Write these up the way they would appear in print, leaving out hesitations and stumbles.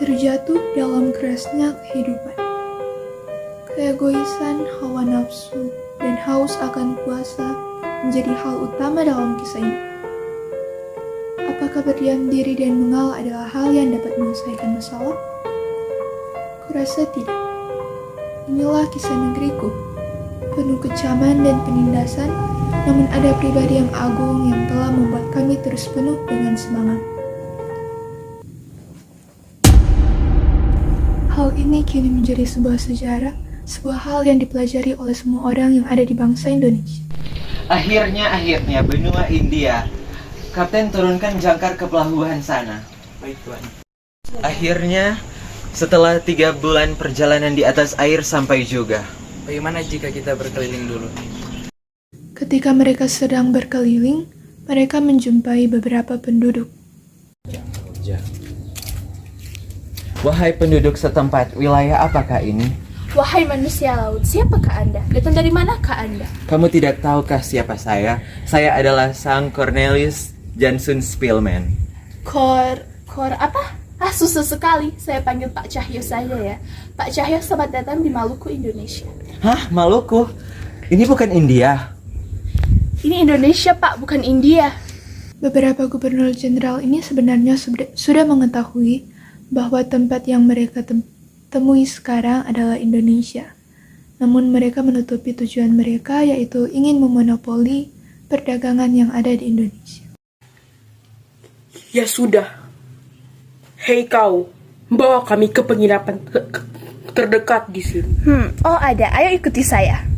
terjatuh dalam kerasnya kehidupan. Keegoisan, hawa nafsu, dan haus akan kuasa menjadi hal utama dalam kisah ini. Apakah berdiam diri dan mengalah adalah hal yang dapat menyelesaikan masalah? Kurasa tidak. Inilah kisah negeriku, penuh kecaman dan penindasan, namun ada pribadi yang agung yang telah membuat kami terus penuh dengan semangat. Hal ini kini menjadi sebuah sejarah, sebuah hal yang dipelajari oleh semua orang yang ada di bangsa Indonesia. Akhirnya, benua India. Kapten, turunkan jangkar ke pelabuhan sana. Baik, Tuan. Akhirnya, setelah 3 bulan perjalanan di atas air sampai juga. Bagaimana jika kita berkeliling dulu? Ketika mereka sedang berkeliling, mereka menjumpai beberapa penduduk. Wahai penduduk setempat, wilayah apakah ini? Wahai manusia laut, siapakah Anda? Datang dari manakah Anda? Kamu tidak tahukah siapa saya? Saya adalah sang Cornelius Jansson Spillman. Kor apa? Susah sekali. Saya panggil Pak Cahyo saja ya. Pak Cahyo, selamat datang di Maluku, Indonesia. Hah, Maluku? Ini bukan India. Ini Indonesia, Pak, bukan India. Beberapa gubernur jenderal ini sebenarnya sudah mengetahui bahwa tempat yang mereka temui sekarang adalah Indonesia. Namun mereka menutupi tujuan mereka, yaitu ingin memonopoli perdagangan yang ada di Indonesia. Ya sudah. Hei kau, bawa kami ke penginapan terdekat di sini. Oh ada, ayo ikuti saya.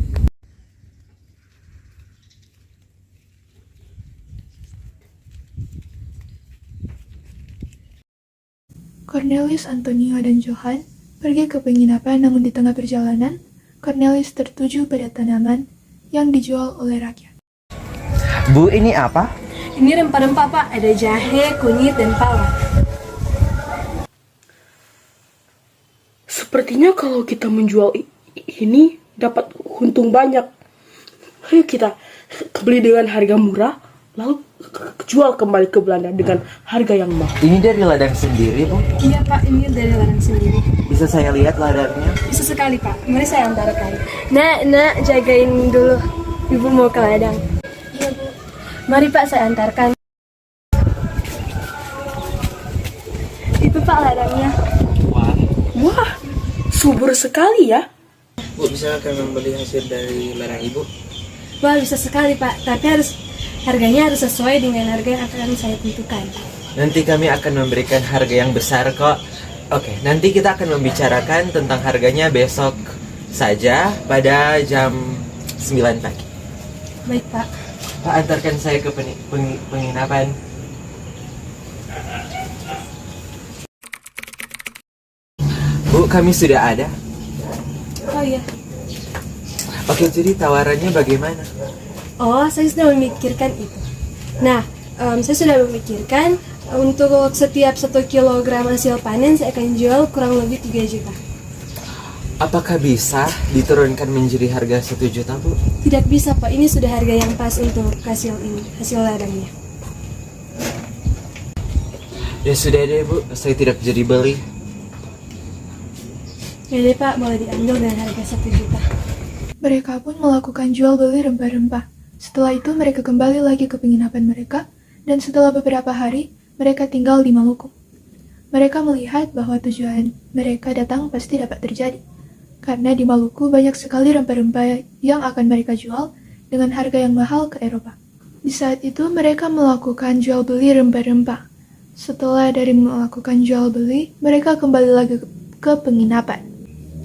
Cornelius, Antonio, dan Johan pergi ke penginapan, namun di tengah perjalanan, Cornelius tertuju pada tanaman yang dijual oleh rakyat. Bu, ini apa? Ini rempah-rempah, Pak. Ada jahe, kunyit, dan pala. Sepertinya kalau kita menjual ini dapat untung banyak. Ayo kita beli dengan harga murah, lalu jual kembali ke Belanda dengan harga yang mahal. Ini dari ladang sendiri, Bu? Iya, Pak. Ini dari ladang sendiri. Bisa saya lihat ladangnya? Bisa sekali, Pak. Mari saya antarkan. Nak, jagain dulu. Ibu mau ke ladang. Iya, Bu. Mari, Pak, saya antarkan. Itu, Pak, ladangnya. Wah, subur sekali ya. Bu, bisa kami membeli hasil dari ladang Ibu? Wah, bisa sekali, Pak. Tapi harganya harus sesuai dengan harga yang akan saya tentukan. Nanti kami akan memberikan harga yang besar kok. Oke, nanti kita akan membicarakan tentang harganya besok saja pada jam 9 pagi. Baik, Pak. Pak, antarkan saya ke penginapan. Bu, kami sudah ada. Oh iya. Oke, jadi tawarannya bagaimana? Oh, saya sudah memikirkan itu. Nah, saya sudah memikirkan untuk setiap 1 kilogram hasil panen saya akan jual kurang lebih 3 juta. Apakah bisa diturunkan menjadi harga 1 juta, Bu? Tidak bisa, Pak. Ini sudah harga yang pas untuk hasil ladangnya. Ya sudah deh, Bu. Saya tidak jadi beli. Ya deh, Pak. Boleh diambil dengan harga 1 juta. Mereka pun melakukan jual beli rempah-rempah. Setelah itu mereka kembali lagi ke penginapan mereka, dan setelah beberapa hari, mereka tinggal di Maluku. Mereka melihat bahwa tujuan mereka datang pasti dapat terjadi, karena di Maluku banyak sekali rempah-rempah yang akan mereka jual dengan harga yang mahal ke Eropa. Di saat itu mereka melakukan jual beli rempah-rempah. Setelah dari melakukan jual beli, mereka kembali lagi ke penginapan.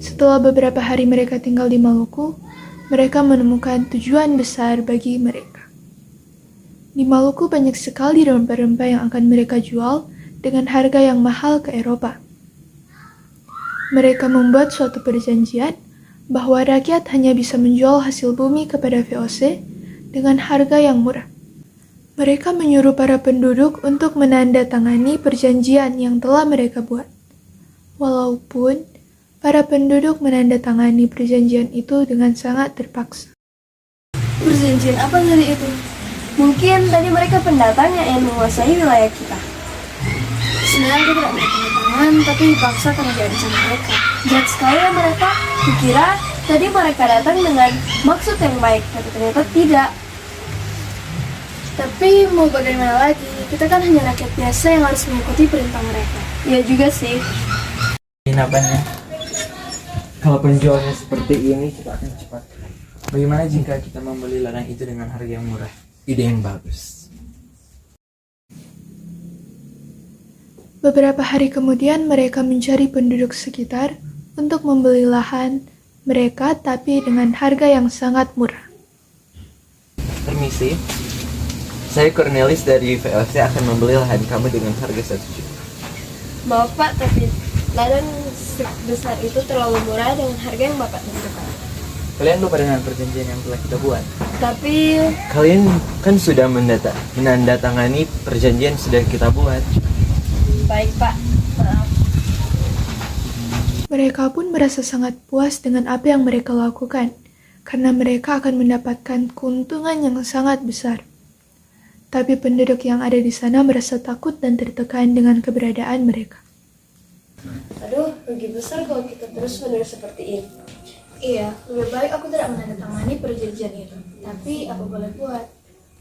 Setelah beberapa hari mereka tinggal di Maluku, mereka menemukan tujuan besar bagi mereka. Di Maluku banyak sekali rempah-rempah yang akan mereka jual dengan harga yang mahal ke Eropa. Mereka membuat suatu perjanjian bahwa rakyat hanya bisa menjual hasil bumi kepada VOC dengan harga yang murah. Mereka menyuruh para penduduk untuk menandatangani perjanjian yang telah mereka buat. Walaupun para penduduk menandatangani perjanjian itu dengan sangat terpaksa. Perjanjian apa tadi itu? Mungkin tadi mereka pendatang yang menguasai wilayah kita. Sebenarnya aku tidak mau tanda tangan, tapi dipaksa karena jadi sama mereka. Jahat sekali ya mereka. Kukira tadi mereka datang dengan maksud yang baik, tapi ternyata tidak. Tapi mau bagaimana lagi? Kita kan hanya rakyat biasa yang harus mengikuti perintah mereka. Iya juga sih. Penginapannya. Kalau penjualnya seperti ini, kita akan cepat. Bagaimana jika kita membeli ladang itu dengan harga yang murah? Ide yang bagus. Beberapa hari kemudian mereka mencari penduduk sekitar untuk membeli lahan mereka tapi dengan harga yang sangat murah. Permisi, saya Cornelis dari VOC akan membeli lahan kamu dengan harga 1 juta. Maaf Pak, tapi ladang sebesar itu terlalu murah dengan harga yang Bapak tentukan. Kalian lupa dengan perjanjian yang telah kita buat. Tapi Kalian kan sudah menandatangani perjanjian sudah kita buat. baik Pak, maaf. Mereka pun merasa sangat puas dengan apa yang mereka lakukan, karena mereka akan mendapatkan keuntungan yang sangat besar. Tapi penduduk yang ada di sana merasa takut dan tertekan dengan keberadaan mereka. Aduh, rugi besar kalau kita terus-menerus seperti ini. Iya, lebih baik aku tidak menandatangani perjanjian itu. Tapi apa boleh buat?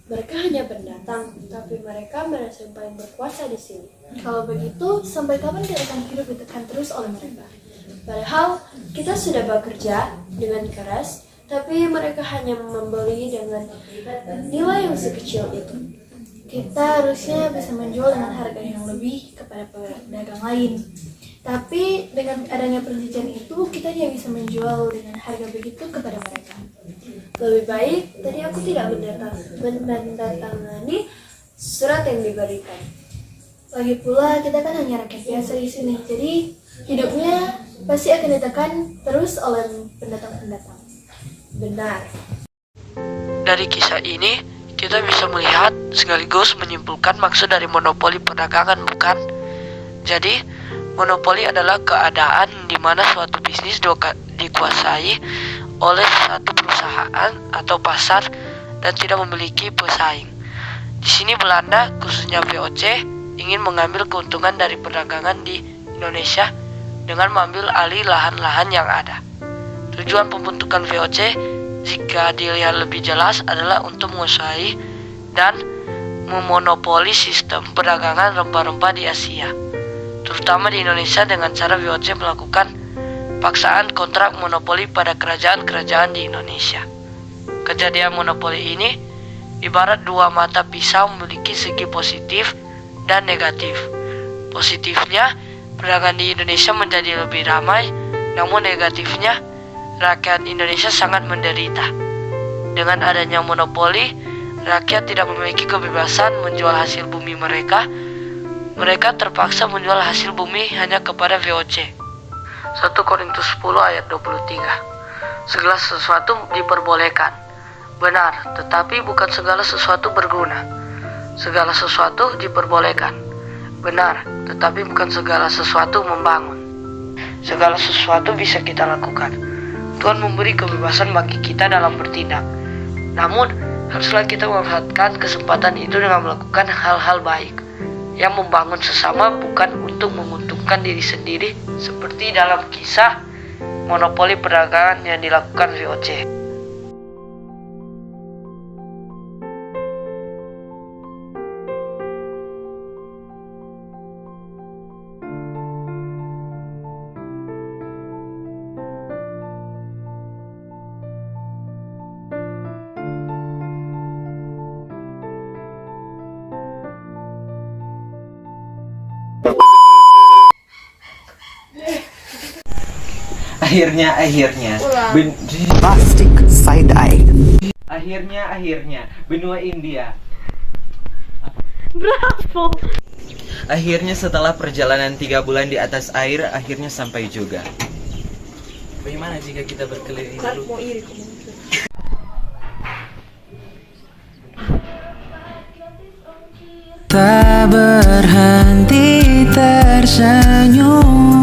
Mereka hanya pendatang, tapi mereka merasa yang paling berkuasa di sini. Kalau begitu, sampai kapan kita akan hidup ditekan terus oleh mereka? Padahal kita sudah bekerja dengan keras, tapi mereka hanya membeli dengan nilai yang sekecil itu. Kita harusnya bisa menjual dengan harga yang lebih kepada pedagang lain. Tapi dengan adanya perjanjian itu, kita tidak bisa menjual dengan harga begitu kepada mereka. Lebih baik, tadi aku tidak menandatangani surat yang diberikan. Lagi pula, kita kan hanya rakyat biasa di sini, jadi hidupnya pasti akan ditekan terus oleh pendatang-pendatang. Benar. Dari kisah ini, kita bisa melihat sekaligus menyimpulkan maksud dari monopoli perdagangan, bukan? Jadi, monopoli adalah keadaan di mana suatu bisnis dikuasai oleh satu perusahaan atau pasar dan tidak memiliki pesaing. Di sini Belanda, khususnya VOC, ingin mengambil keuntungan dari perdagangan di Indonesia dengan mengambil alih lahan-lahan yang ada. Tujuan pembentukan VOC, jika dilihat lebih jelas, adalah untuk menguasai dan memonopoli sistem perdagangan rempah-rempah di Asia, terutama di Indonesia dengan cara VOC melakukan paksaan kontrak monopoli pada kerajaan-kerajaan di Indonesia. Kejadian monopoli ini ibarat dua mata pisau memiliki segi positif dan negatif. Positifnya, perdagangan di Indonesia menjadi lebih ramai, namun negatifnya, rakyat Indonesia sangat menderita. Dengan adanya monopoli, rakyat tidak memiliki kebebasan menjual hasil bumi mereka. Mereka terpaksa menjual hasil bumi hanya kepada VOC. 1 Korintus 10 ayat 23. Segala sesuatu diperbolehkan. Benar, tetapi bukan segala sesuatu berguna. Segala sesuatu diperbolehkan. Benar, tetapi bukan segala sesuatu membangun. Segala sesuatu bisa kita lakukan. Tuhan memberi kebebasan bagi kita dalam bertindak. Namun, haruslah kita memanfaatkan kesempatan itu dengan melakukan hal-hal baik yang membangun sesama, bukan untuk menguntungkan diri sendiri seperti dalam kisah monopoli perdagangan yang dilakukan VOC. Akhirnya Plastic side-eye. akhirnya benua India. Bravo. Akhirnya setelah perjalanan 3 bulan di atas air, akhirnya sampai juga. Bagaimana jika kita berkeliling dulu? Tak berhenti tersenyum.